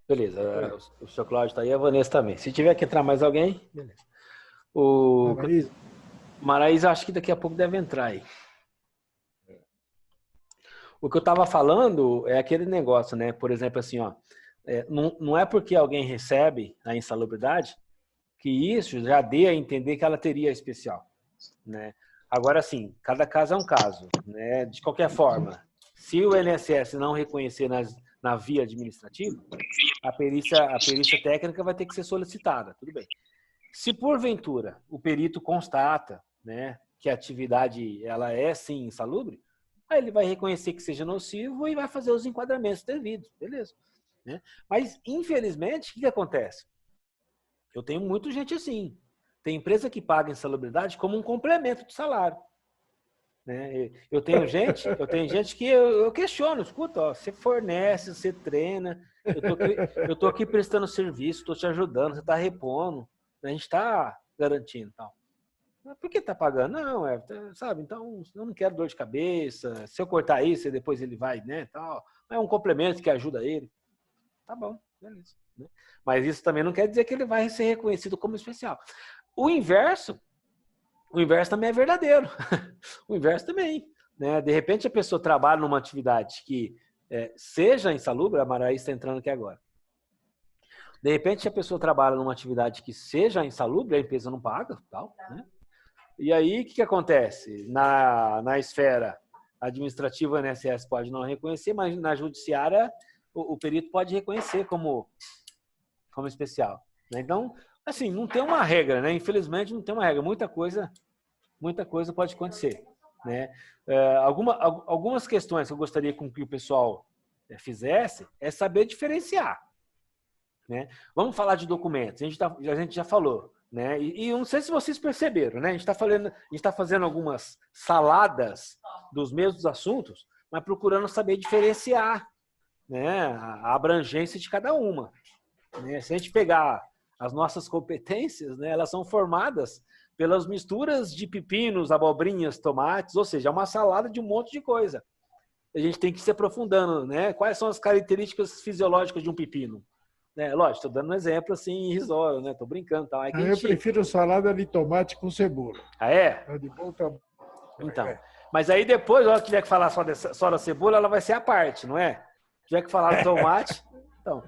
Beleza, Oi. o seu Cláudio está aí, a Vanessa também. Se tiver que entrar mais alguém, beleza. A O Marisa? Maraísa, acho que daqui a pouco deve entrar aí. O que eu estava falando é aquele negócio, né? Por exemplo, assim, ó, não é porque alguém recebe a insalubridade que isso já dê a entender que ela teria especial, né? Agora, sim, cada caso é um caso, né? De qualquer forma, se o INSS não reconhecer na via administrativa, a perícia técnica vai ter que ser solicitada, tudo bem. Se porventura o perito constata, né, que a atividade ela é sim insalubre, aí ele vai reconhecer que seja nocivo e vai fazer os enquadramentos devidos, beleza? Né? Mas infelizmente, o que acontece? Eu tenho muita gente assim. Tem empresa que paga insalubridade como um complemento do salário. Né? Eu tenho gente que eu questiono, escuta, ó, você fornece, você treina, eu tô aqui prestando serviço, estou te ajudando, você está repondo, a gente está garantindo, tal. Mas por que tá pagando? Não, sabe? Então eu não quero dor de cabeça. Se eu cortar isso, e depois ele vai, né, tal. É um complemento que ajuda ele. Tá bom, beleza. Né? Mas isso também não quer dizer que ele vai ser reconhecido como especial. O inverso o inverso também é verdadeiro. O inverso também. Né? De repente a pessoa trabalha numa atividade que seja insalubre, a Maraí está entrando aqui agora. De repente a pessoa trabalha numa atividade que seja insalubre, a empresa não paga, tal, né? E aí o que acontece? Na esfera administrativa, o INSS pode não reconhecer, mas na judiciária o perito pode reconhecer como especial. Né? Então, assim, não tem uma regra, né? Infelizmente não tem uma regra. Muita coisa pode acontecer. Né? Algumas questões que eu gostaria que o pessoal fizesse é saber diferenciar. Né? Vamos falar de documentos. A gente já falou. Né? E eu não sei se vocês perceberam. Né? A gente está fazendo algumas saladas dos mesmos assuntos, mas procurando saber diferenciar, né, a abrangência de cada uma. Né? Se a gente pegar as nossas competências, né, elas são formadas pelas misturas de pepinos, abobrinhas, tomates, ou seja, é uma salada de um monte de coisa. A gente tem que ir se aprofundando, né? Quais são as características fisiológicas de um pepino? Né? Lógico, estou dando um exemplo assim, irrisório, né? Estou brincando, tal. É que a Eu gente... prefiro salada de tomate com cebola. Ah, é? É de bom tamanho. Então. É. Mas aí depois, se tiver que falar só da cebola, ela vai ser a parte, não é? Se tiver que falar do tomate, então,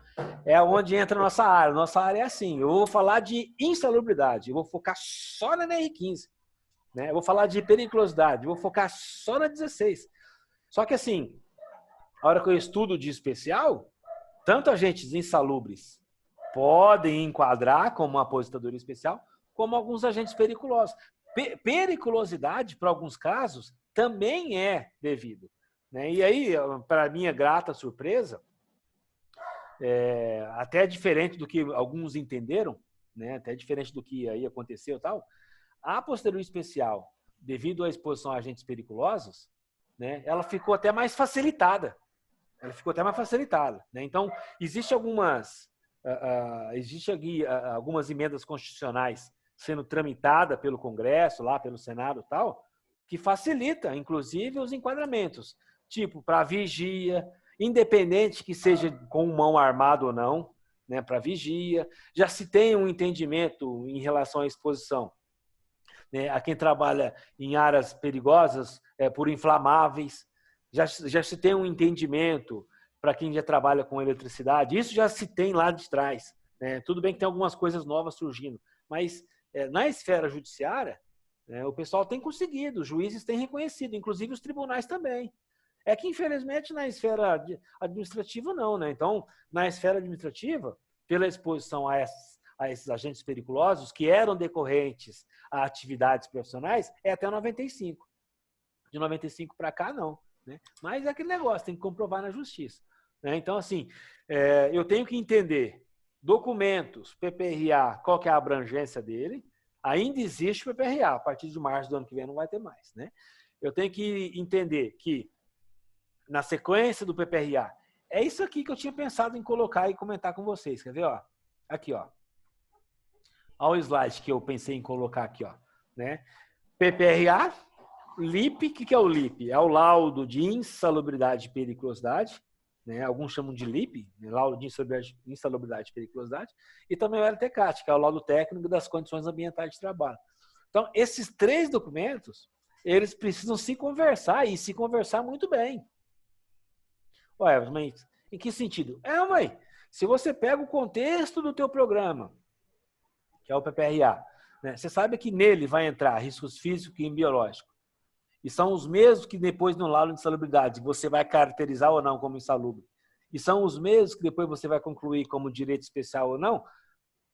é onde entra a nossa área. Nossa área é assim, eu vou falar de insalubridade, eu vou focar só na NR15. Né? Eu vou falar de periculosidade, eu vou focar só na 16. Só que assim, a hora que eu estudo de especial, tanto agentes insalubres podem enquadrar como uma aposentadoria especial, como alguns agentes periculosos. Periculosidade, para alguns casos, também é devido. Né? E aí, para minha grata surpresa, até diferente do que alguns entenderam, né? Até diferente do que aí aconteceu e tal, a aposentadoria especial, devido à exposição a agentes periculosos, né, ela ficou até mais facilitada. Ela ficou até mais facilitada. Né? Então, existe aqui algumas emendas constitucionais sendo tramitada pelo Congresso, lá pelo Senado e tal, que facilita, inclusive, os enquadramentos. Tipo, para vigia, independente que seja com mão armada ou não, né, para vigia. Já se tem um entendimento em relação à exposição, né, a quem trabalha em áreas perigosas por inflamáveis. Já se tem um entendimento para quem já trabalha com eletricidade. Isso já se tem lá de trás. Né? Tudo bem que tem algumas coisas novas surgindo, mas na esfera judiciária, né, o pessoal tem conseguido, os juízes têm reconhecido, inclusive os tribunais também. É que, infelizmente, na esfera administrativa, não. Né? Então, na esfera administrativa, pela exposição a esses agentes periculosos, que eram decorrentes a atividades profissionais, é até 95. De 95 para cá, não. Né? Mas é aquele negócio, tem que comprovar na justiça. Né? Então, assim, eu tenho que entender documentos, PPRA, qual que é a abrangência dele. Ainda existe o PPRA, a partir de março do ano que vem não vai ter mais. Né? Eu tenho que entender que, na sequência do PPRA, é isso aqui que eu tinha pensado em colocar e comentar com vocês. Quer ver? Ó? Aqui, ó. Olha o slide que eu pensei em colocar aqui. Ó. Né? PPRA, LIP, o que é o LIP? É o laudo de insalubridade e periculosidade. né? Alguns chamam de LIP, né? Laudo de insalubridade e periculosidade, e também o LTCAT, que é o laudo técnico das condições ambientais de trabalho. Então, esses 3 documentos, eles precisam se conversar e se conversar muito bem. Ué, mas em que sentido? Mãe, se você pega o contexto do teu programa, que é o PPRA, né, você sabe que nele vai entrar riscos físicos e biológicos. E são os mesmos que depois no laudo de insalubridade você vai caracterizar ou não como insalubre. E são os mesmos que depois você vai concluir como direito especial ou não.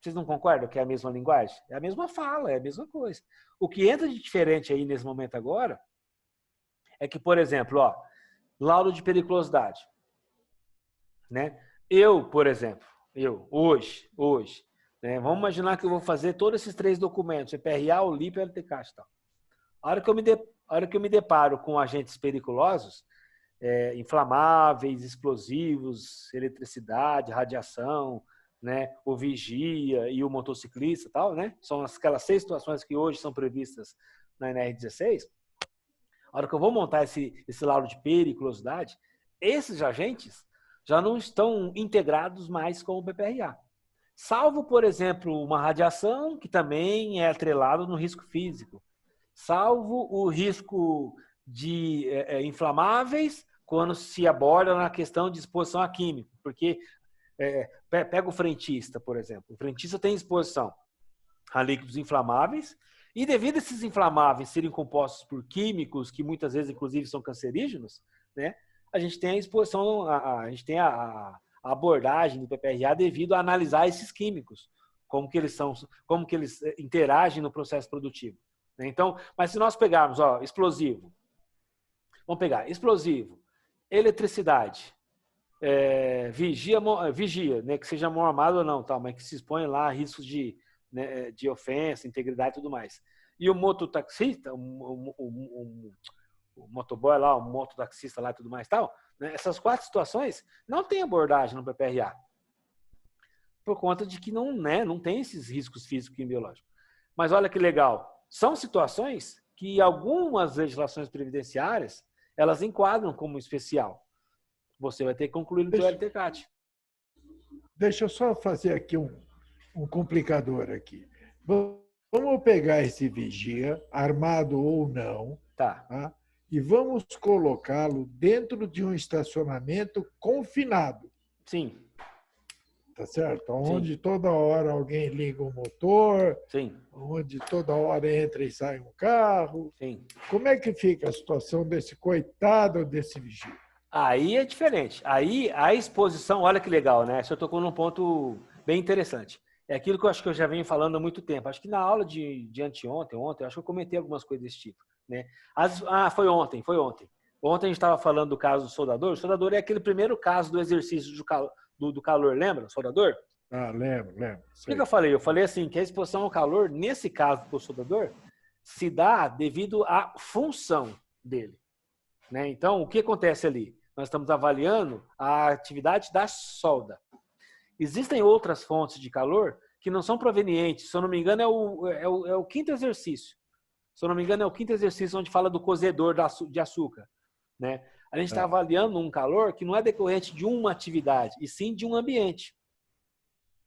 Vocês não concordam que é a mesma linguagem? É a mesma fala, é a mesma coisa. O que entra de diferente aí nesse momento agora é que, por exemplo, laudo de periculosidade. Né? Eu, por exemplo, hoje, né? Vamos imaginar que eu vou fazer todos esses 3 documentos, PPRA, o LIP e o LTCAT e tal. A hora que eu me deparo com agentes periculosos, inflamáveis, explosivos, eletricidade, radiação, né, o vigia e o motociclista, tal, né? São aquelas 6 situações que hoje são previstas na NR16. A hora que eu vou montar esse laudo de periculosidade, esses agentes já não estão integrados mais com o PPRA. Salvo, por exemplo, uma radiação que também é atrelado no risco físico. Salvo o risco de inflamáveis quando se aborda na questão de exposição a químico. Porque pega o frentista, por exemplo. O frentista tem exposição a líquidos inflamáveis e devido a esses inflamáveis serem compostos por químicos que muitas vezes, inclusive, são cancerígenos, né? A gente tem a exposição, a gente tem a abordagem do PPRA devido a analisar esses químicos, como que eles interagem no processo produtivo. Então, mas se nós pegarmos, explosivo, vamos pegar explosivo, eletricidade, vigia, né, que seja mão armada ou não, tal, mas que se expõe lá a riscos de ofensa, integridade e tudo mais. E o mototaxista, o motoboy lá, o mototaxista lá e tudo mais tal, né, essas 4 situações não tem abordagem no PPRA. Por conta de que não tem esses riscos físicos e biológicos. Mas olha que legal, são situações que algumas legislações previdenciárias, elas enquadram como especial. Você vai ter que concluir no teu LTCAT. Deixa eu só fazer aqui um complicador aqui. Vamos pegar esse vigia, armado ou não, tá? E vamos colocá-lo dentro de um estacionamento confinado. Sim. Tá certo? Onde Sim. Toda hora alguém liga o motor, Sim. Onde toda hora entra e sai um carro. Sim. Como é que fica a situação desse coitado desse vigia? Aí é diferente. Aí a exposição, olha que legal, né? Você tocou num ponto bem interessante. É aquilo que eu acho que eu já venho falando há muito tempo. Acho que na aula de anteontem, acho que eu comentei algumas coisas desse tipo. Né? Foi ontem. Ontem a gente estava falando do caso do soldador. O soldador é aquele primeiro caso do exercício do calor, lembra? Soldador? Lembro. O que eu falei? Eu falei assim, que a exposição ao calor, nesse caso do soldador, se dá devido à função dele. Né? Então, o que acontece ali? Nós estamos avaliando a atividade da solda. Existem outras fontes de calor que não são provenientes. Se eu não me engano, é o 5º exercício. Se eu não me engano, é o 5º exercício onde fala do cozedor de açúcar. Né? A gente está avaliando um calor que não é decorrente de uma atividade, e sim de um ambiente.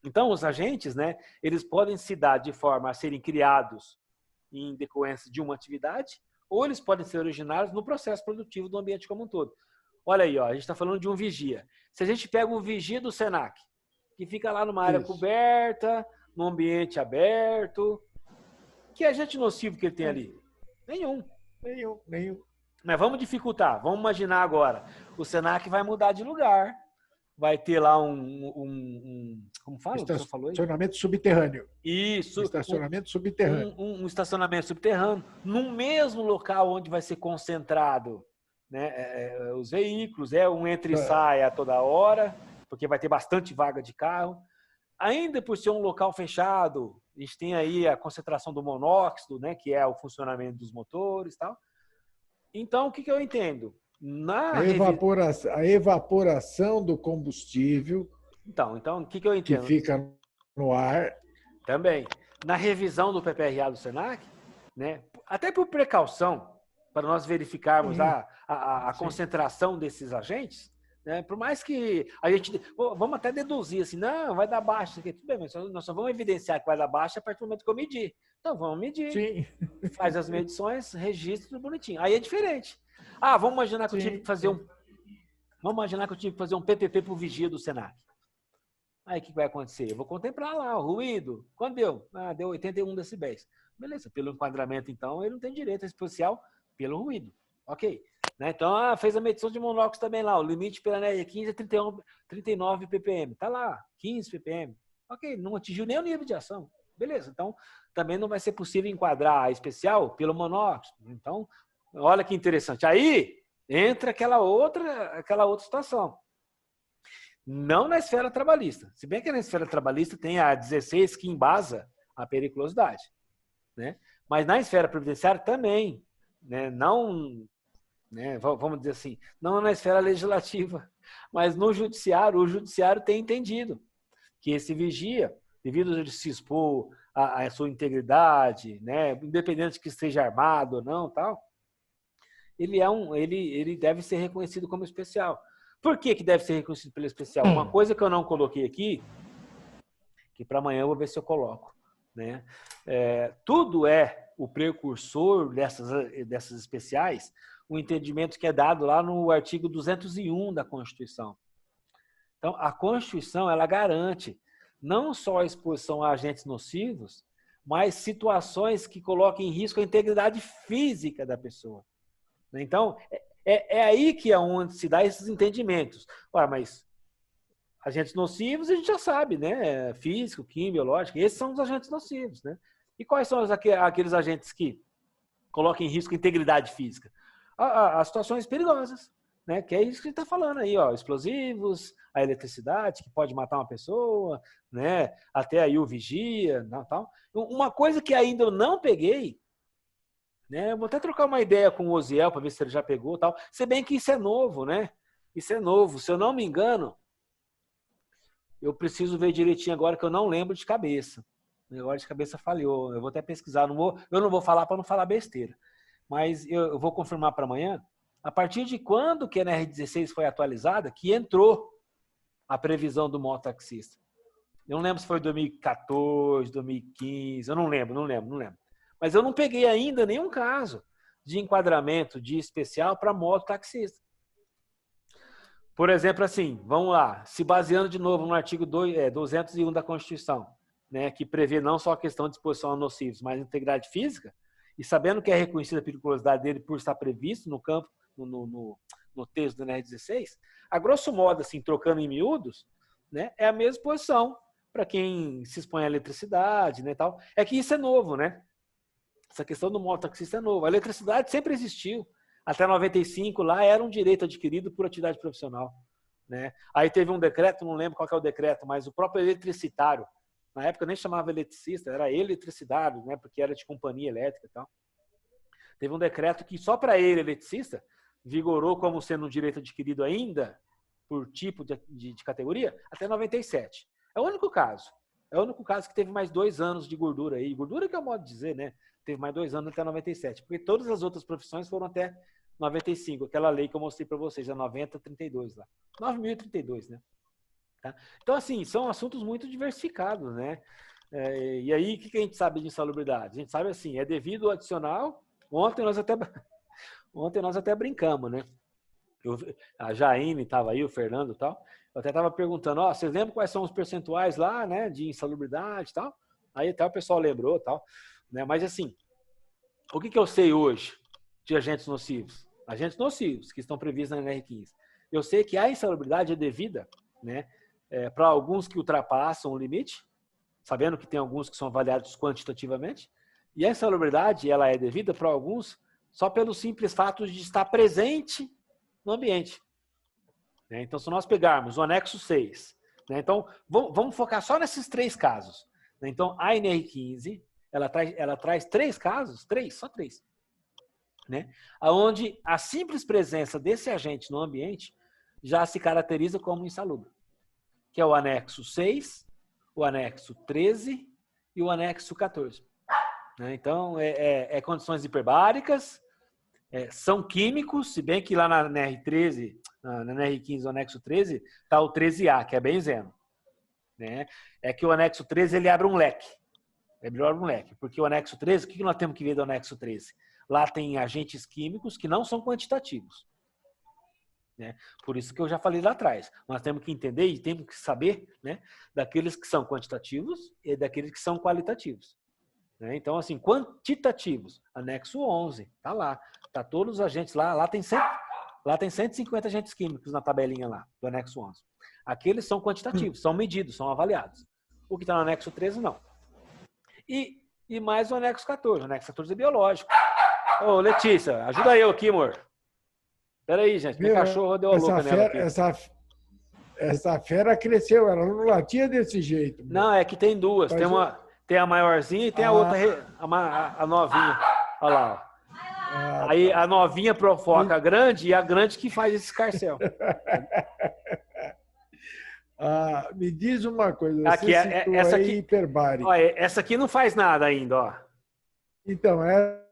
Então, os agentes, né, eles podem se dar de forma a serem criados em decorrência de uma atividade, ou eles podem ser originários no processo produtivo do ambiente como um todo. Olha aí, a gente está falando de um vigia. Se a gente pega um vigia do SENAC, que fica lá numa área coberta, num ambiente aberto, que agente nocivo que ele tem ali? Nenhum. Mas vamos dificultar. Vamos imaginar agora. O SENAC vai mudar de lugar. Vai ter lá como fala? Estacionamento subterrâneo. Isso. Estacionamento subterrâneo. Um estacionamento subterrâneo, no mesmo local onde vai ser concentrado, né, os veículos, um entra e sai a toda hora, porque vai ter bastante vaga de carro. Ainda por ser um local fechado, a gente tem aí a concentração do monóxido, né, que é o funcionamento dos motores e tal. Então, o que eu entendo? A evaporação do combustível. Então, o que eu entendo? Que fica no ar. Também. Na revisão do PPRA do SENAC, né, até por precaução, para nós verificarmos a concentração desses agentes, Né? Por mais que a gente... Vamos até deduzir assim, não, vai dar baixo. Isso aqui. Tudo bem, mas nós só vamos evidenciar que vai dar baixo a partir do momento que eu medir. Então, vamos medir. Sim. Faz as medições, registra tudo bonitinho. Aí é diferente. Ah, vamos imaginar que eu tive que fazer Vamos imaginar que eu tive que fazer um PPP para o vigia do Senac. Aí o que vai acontecer? Eu vou contemplar lá o ruído. Quanto deu? Ah, deu 81 decibéis. Beleza, pelo enquadramento, então, ele não tem direito especial pelo ruído. Ok. Né? Então, fez a medição de monóxido também lá. O limite pela NR15 é 39 ppm. Tá lá, 15 ppm. Ok, não atingiu nem o nível de ação. Beleza, então também não vai ser possível enquadrar a especial pelo monóxido. Então, olha que interessante. Aí entra aquela outra situação. Não na esfera trabalhista. Se bem que na esfera trabalhista tem a 16 que embasa a periculosidade. Né? Mas na esfera previdenciária também. Né? Não, né? Vamos dizer assim, não na esfera legislativa, mas no judiciário, o judiciário tem entendido que esse vigia, devido a se expor à sua integridade, né? Independente de que esteja armado ou não, tal, ele deve ser reconhecido como especial. Por que deve ser reconhecido pelo especial? Uma coisa que eu não coloquei aqui, que para amanhã eu vou ver se eu coloco. Né? Tudo é o precursor dessas especiais, o entendimento que é dado lá no artigo 201 da Constituição. Então, a Constituição, ela garante não só a exposição a agentes nocivos, mas situações que coloquem em risco a integridade física da pessoa. Então, é aí que é onde se dá esses entendimentos. Ora, mas agentes nocivos a gente já sabe, né? Físico, químico, biológico, esses são os agentes nocivos, né? E quais são aqueles agentes que colocam em risco a integridade física? As situações perigosas, né? Que é isso que a gente está falando aí, ó, explosivos, a eletricidade, que pode matar uma pessoa, né? Até aí o vigia, tal. Uma coisa que ainda eu não peguei, né? Eu vou até trocar uma ideia com o Osiel para ver se ele já pegou, tal. Se bem que isso é novo, né? Isso é novo. Se eu não me engano, eu preciso ver direitinho agora que eu não lembro de cabeça. Agora de cabeça falhou. Eu vou até pesquisar. Eu não vou falar para não falar besteira. Mas eu vou confirmar para amanhã. A partir de quando que a NR16 foi atualizada, que entrou a previsão do mototaxista. Eu não lembro se foi 2014, 2015. Eu não lembro. Mas eu não peguei ainda nenhum caso de enquadramento de especial para mototaxista. Por exemplo, assim, vamos lá, se baseando de novo no artigo 201 da Constituição, né, que prevê não só a questão de exposição a nocivos, mas a integridade física, e sabendo que é reconhecida a periculosidade dele por estar previsto no campo, no texto do NR16, a grosso modo, assim, trocando em miúdos, né, é a mesma posição para quem se expõe à eletricidade, né, tal. É que isso é novo, né? Essa questão do mototaxista é nova. A eletricidade sempre existiu. Até 95 lá era um direito adquirido por atividade profissional. Né? Aí teve um decreto, não lembro qual que é o decreto, mas o próprio eletricitário, na época nem chamava eletricista, era eletricitário, né? Porque era de companhia elétrica e tal. Teve um decreto que só para ele, eletricista, vigorou como sendo um direito adquirido ainda por tipo de categoria até 97. É o único caso. É o único caso que teve mais 2 anos de gordura aí. Gordura que é o modo de dizer, né? Teve mais 2 anos até 97. Porque todas as outras profissões foram até 95. Aquela lei que eu mostrei para vocês, a 9032 lá. 9.032, né? Tá? Então, assim, são assuntos muito diversificados, né? E aí, o que a gente sabe de insalubridade? A gente sabe assim, é devido ao adicional. Ontem nós até brincamos, né? A Jaine estava aí, o Fernando e tal. Eu até estava perguntando, vocês lembram quais são os percentuais lá, né, de insalubridade e tal? Aí até o pessoal lembrou e tal. Né? Mas assim, o que eu sei hoje de agentes nocivos? Agentes nocivos que estão previstos na NR15. Eu sei que a insalubridade é devida, né, para alguns que ultrapassam o limite, sabendo que tem alguns que são avaliados quantitativamente, e a insalubridade ela é devida para alguns só pelo simples fato de estar presente no ambiente. Então, se nós pegarmos o anexo 6, né, então vamos focar só nesses 3 casos. Então, a NR15, ela traz 3 casos, só 3, né, onde a simples presença desse agente no ambiente já se caracteriza como insalubre, que é o anexo 6, o anexo 13 e o anexo 14. Né? Então, condições hiperbáricas, são químicos, se bem que lá na NR13, na NR15, o anexo 13, está o 13A, que é benzeno. Né? É que o anexo 13 ele abre um leque. Ele abre um leque. Porque o anexo 13, o que nós temos que ver do anexo 13? Lá tem agentes químicos que não são quantitativos. Né? Por isso que eu já falei lá atrás. Nós temos que entender e temos que saber, né, daqueles que são quantitativos e daqueles que são qualitativos. Né? Então, assim, quantitativos, anexo 11, tá lá. Tá todos os agentes lá. Lá tem 150 agentes químicos na tabelinha lá, do anexo 11. Aqueles são quantitativos, são medidos, são avaliados. O que está no anexo 13, não. E mais o anexo 14. O anexo 14 é biológico. Ô, Letícia, ajuda eu aqui, amor. Espera aí, gente. Meu cachorro deu a louca nela aqui. Essa fera cresceu, ela não latia desse jeito. Não, é que tem duas. Tem a maiorzinha e tem a outra, a novinha. Olha lá, ó. Aí a novinha provoca a grande e a grande que faz esse escarcéu. Me diz uma coisa. Aqui, essa aqui, hiperbárica. Ó, essa aqui não faz nada ainda, ó. Então,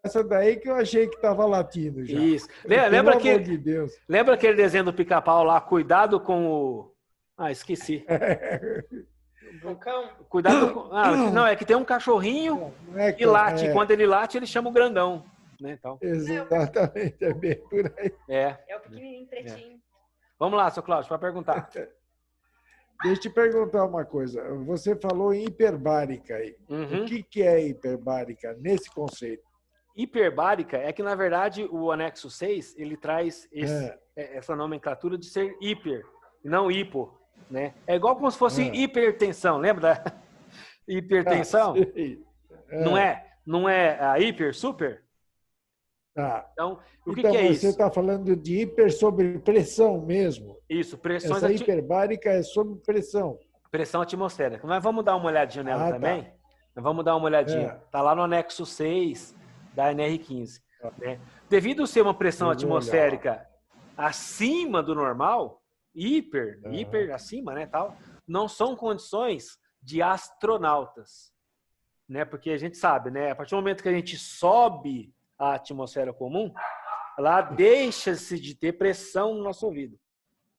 essa daí que eu achei que estava latindo já. Isso. Lembra aquele desenho do Pica-Pau lá? Cuidado com o... esqueci. Cuidado com... não, é que tem um cachorrinho que late. Quando ele late, ele chama o grandão. Né, então. Exatamente, é bem por aí. É o pequenininho, pretinho. Vamos lá, seu Cláudio, para perguntar. Deixa eu te perguntar uma coisa. Você falou em hiperbárica aí. Uhum. O que é hiperbárica nesse conceito? Hiperbárica é que, na verdade, o anexo 6, ele traz essa nomenclatura de ser hiper, e não hipo. Né? É igual como se fosse hipertensão. Lembra da hipertensão? Não é a hiper, super? Então, o que é isso? Você está falando de hiper sobre pressão mesmo. Isso, pressões... Essa hiperbárica é sobre pressão. Pressão atmosférica. Nós vamos dar uma olhadinha nela também. Tá. Nós vamos dar uma olhadinha. Está lá no anexo 6 da NR15. Né? Devido a ser uma pressão atmosférica acima do normal, hiper acima, né, tal, não são condições de astronautas. Né? Porque a gente sabe, né? A partir do momento que a gente sobe a atmosfera comum, lá deixa-se de ter pressão no nosso ouvido.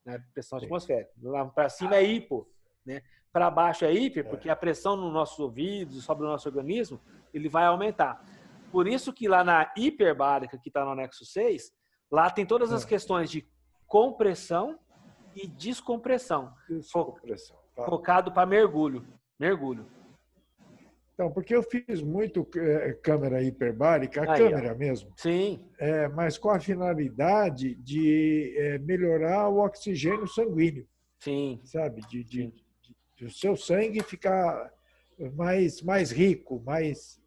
Né? Pressão atmosférica. Lá para cima é hipo. Né? Para baixo é hiper, porque a pressão nos nossos ouvidos, sobre o nosso organismo, ele vai aumentar. Por isso que lá na hiperbárica, que está no anexo 6, lá tem todas as questões de compressão e descompressão. Focado para mergulho. Então, porque eu fiz muito câmera hiperbárica, câmera mesmo. Sim. Mas com a finalidade de melhorar o oxigênio sanguíneo. Sim. Sabe? De o seu sangue ficar mais rico, mais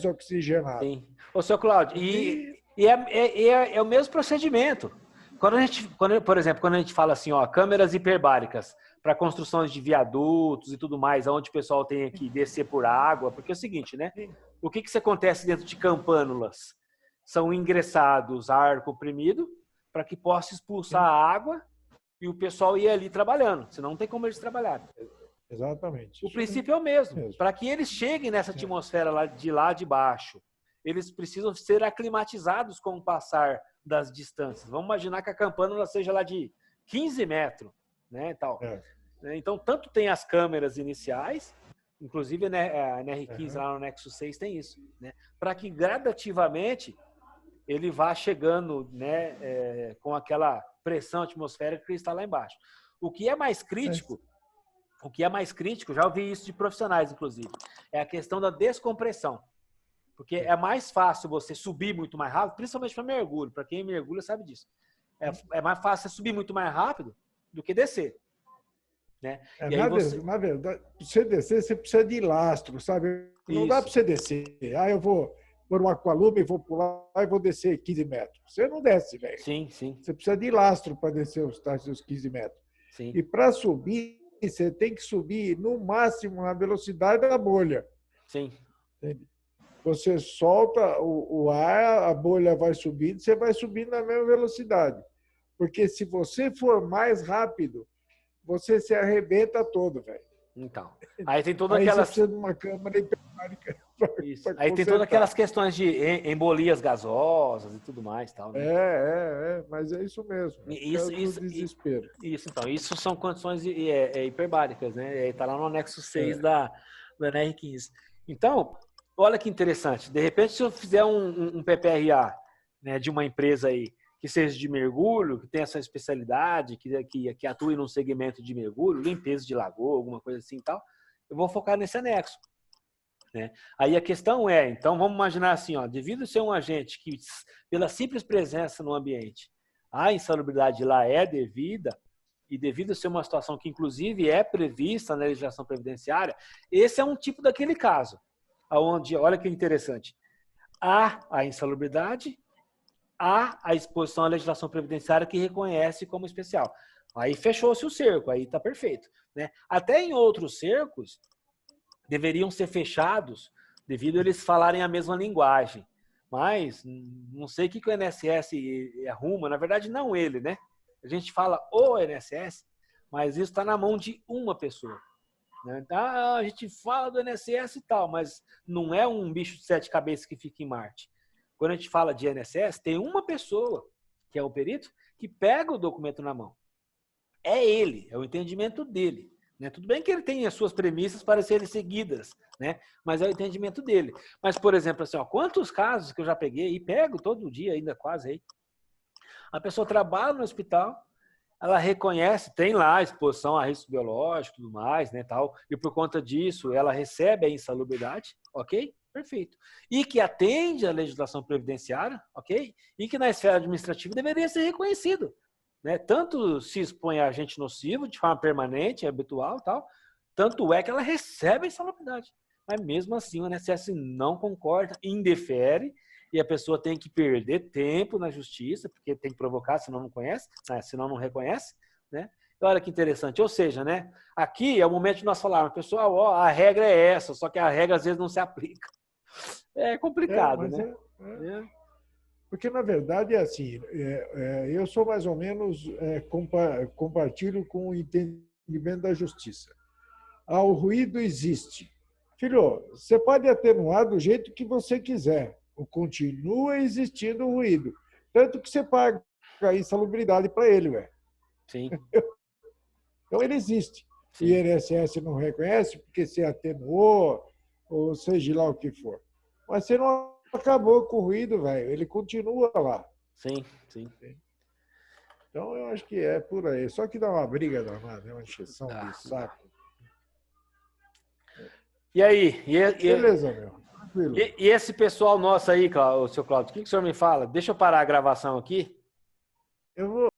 oxigenado. Sim. Ô, seu Cláudio, é o mesmo procedimento. Por exemplo, quando a gente fala assim, câmeras hiperbáricas para construções de viadutos e tudo mais, onde o pessoal tem que descer por água, porque é o seguinte, né? O que acontece dentro de campânulas? São ingressados ar comprimido para que possa expulsar a água e o pessoal ir ali trabalhando, senão não tem como eles trabalharem. Exatamente. O princípio é o mesmo. Para que eles cheguem nessa atmosfera lá de baixo, eles precisam ser aclimatizados com o passar das distâncias. Vamos imaginar que a campânula seja lá de 15 metros. Né, tal. Então, tanto tem as câmeras iniciais, inclusive né, a NR15 lá no anexo 6 tem isso, né, para que gradativamente ele vá chegando, né, com aquela pressão atmosférica que está lá embaixo. O que é mais crítico, já ouvi isso de profissionais, inclusive, é a questão da descompressão. Porque é mais fácil você subir muito mais rápido, principalmente para mergulho. Para quem mergulha sabe disso. É mais fácil você subir muito mais rápido do que descer. Né? Na verdade, para você descer, você precisa de lastro, sabe? Não dá para você descer. Eu vou pôr um aqualume, vou pular e vou descer 15 metros. Você não desce, velho. Sim, sim. Você precisa de lastro para descer os 15 metros. Sim. E para subir, você tem que subir no máximo na velocidade da bolha. Sim. Entende? Você solta o ar, a bolha vai subindo, você vai subindo na mesma velocidade. Porque se você for mais rápido, você se arrebenta todo, velho. Então, aí tem toda aquela... Você precisa de uma câmera hiperbárica para Isso. Aí tem todas aquelas questões de embolias gasosas e tudo mais. Tal, né? Mas é isso mesmo. Isso, desespero. Isso, então. Isso são condições hiperbáricas, né? Está lá no anexo 6 do NR15. Então, olha que interessante. De repente, se eu fizer um PPRA, né, de uma empresa aí, que seja de mergulho, que tenha essa especialidade, que atue num segmento de mergulho, limpeza de lagoa, alguma coisa assim e tal, eu vou focar nesse anexo. Né? Aí a questão é, então vamos imaginar assim, ó, devido a ser um agente que, pela simples presença no ambiente, a insalubridade lá é devida, e devido a ser uma situação que inclusive é prevista na legislação previdenciária, esse é um tipo daquele caso, onde, olha que interessante, há a insalubridade, há a exposição à legislação previdenciária que reconhece como especial. Aí fechou-se o cerco, aí está perfeito. Né? Até em outros cercos, deveriam ser fechados devido a eles falarem a mesma linguagem. Mas não sei o que o INSS arruma, na verdade não ele, né? A gente fala o INSS, mas isso está na mão de uma pessoa. Né? A gente fala do INSS e tal, mas não é um bicho de 7 cabeças que fica em Marte. Quando a gente fala de INSS, tem uma pessoa, que é o perito, que pega o documento na mão. É ele, é o entendimento dele. Né? Tudo bem que ele tem as suas premissas para serem seguidas, né? Mas é o entendimento dele. Mas, por exemplo, assim, ó, quantos casos que eu já peguei e pego todo dia, ainda quase aí, a pessoa trabalha no hospital, ela reconhece, tem lá a exposição a risco biológico e tudo mais, né, tal, e por conta disso ela recebe a insalubridade, ok? Perfeito. E que atende à legislação previdenciária, ok? E que na esfera administrativa deveria ser reconhecido. Né? Tanto se expõe a agente nocivo de forma permanente, habitual e tal, tanto é que ela recebe a insalubridade. Mas mesmo assim o INSS não concorda, indefere, e a pessoa tem que perder tempo na justiça, porque tem que provocar, senão não conhece, senão não reconhece. Né? E olha que interessante. Ou seja, né? Aqui é o momento de nós falarmos, pessoal, ó, a regra é essa, só que a regra às vezes não se aplica. É complicado, né? Porque, na verdade, é assim, eu sou mais ou menos, compartilho com o entendimento da justiça. O ruído existe. Filho, você pode atenuar do jeito que você quiser. Continua existindo o ruído. Tanto que você paga a insalubridade para ele, ué. Sim. Então, ele existe. Sim. O INSS não reconhece porque você atenuou, ou seja lá o que for. Mas você não acabou com o ruído, velho. Ele continua lá. Sim, sim. Então, eu acho que é por aí. Só que dá uma briga danada, é uma encheção de saco. E aí? Beleza, meu. Tranquilo. E esse pessoal nosso aí, o seu Cláudio, o que o senhor me fala? Deixa eu parar a gravação aqui. Eu vou.